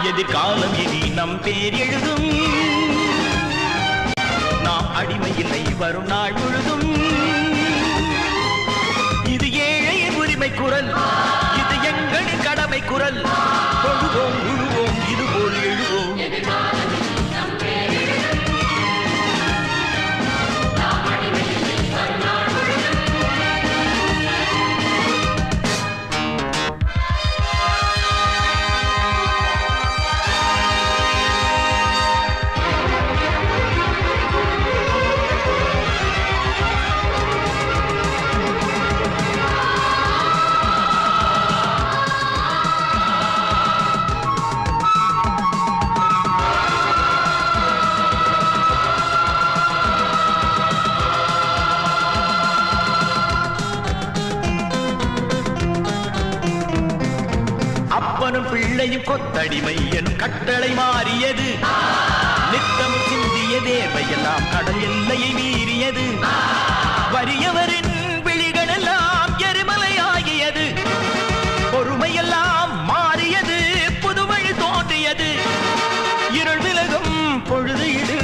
எதிர்காலம் இனி நம் பேர் எழுதும். நாம் அடிமையில்லை வரும் நாள் முழுதும். இது ஏழையின் உரிமை குரல், இது எங்களின் கடமை குரல். தொழுவோம் உழுவோம் இதுபோல் எழுவோம். அப்பனும் பிள்ளையும் கொத்தடிமை எனும் கட்டளை மாறியது. நித்தம் சிந்திய தேவையெல்லாம் கடல் எல்லையை மீறியது. வறியவரின் விழிகள் எல்லாம் எரிமலையாகியது. பொறுமையெல்லாம் மாறியது, புதுவழி தோன்றியது. இருள் விலகும் பொழுது இது,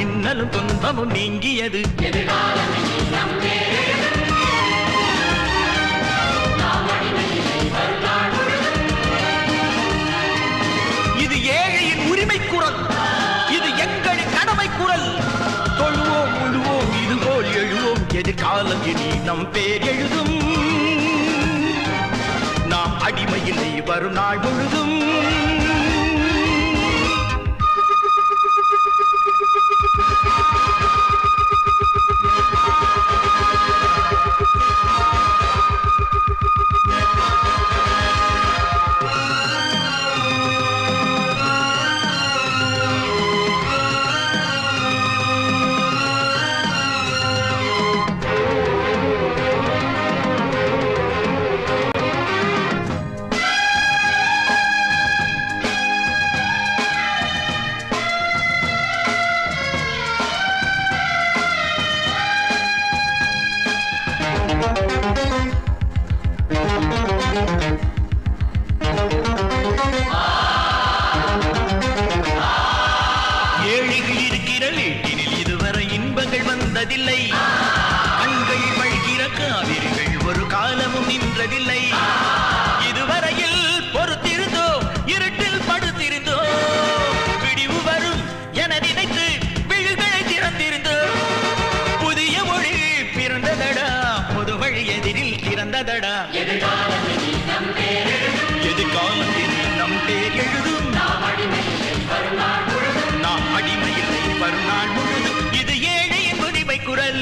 இன்னலும் துன்பமும் நீங்கியது. இது ஏழையின் உரிமை குரல், இது எங்களின் கடமை குரல். தொழுவோம் உழுவோம் இதுபோல் எழுவோம். எதிர்காலம் இனி நம் பேர் எழுதும். நாம் அடிமையில்லை வரும் நாள் முழுதும். ஏழைகள் இருக்கிற வீட்டினில் இதுவரை இன்பங்கள் வந்ததில்லை. கண்கள் வழிகிற காவிரிகள் ஒரு காலமும் நின்றதில்லை. இதுவரையில் பொறுத்திருந்தோம், இருட்டில் படுத்திருந்தோம். விடிவு வரும் என நினைத்து விழிகளை திறந்திருந்தோம். புதிய மொழி பிறந்ததடா, பொது வழி எதிரில் திறந்ததடா. எதிர்காலம் இனி நம் பேர் எழுதும். நாம் அடிமையில்லை வரும் நாள் முழுதும். இது ஏழையின் உரிமை குரல்.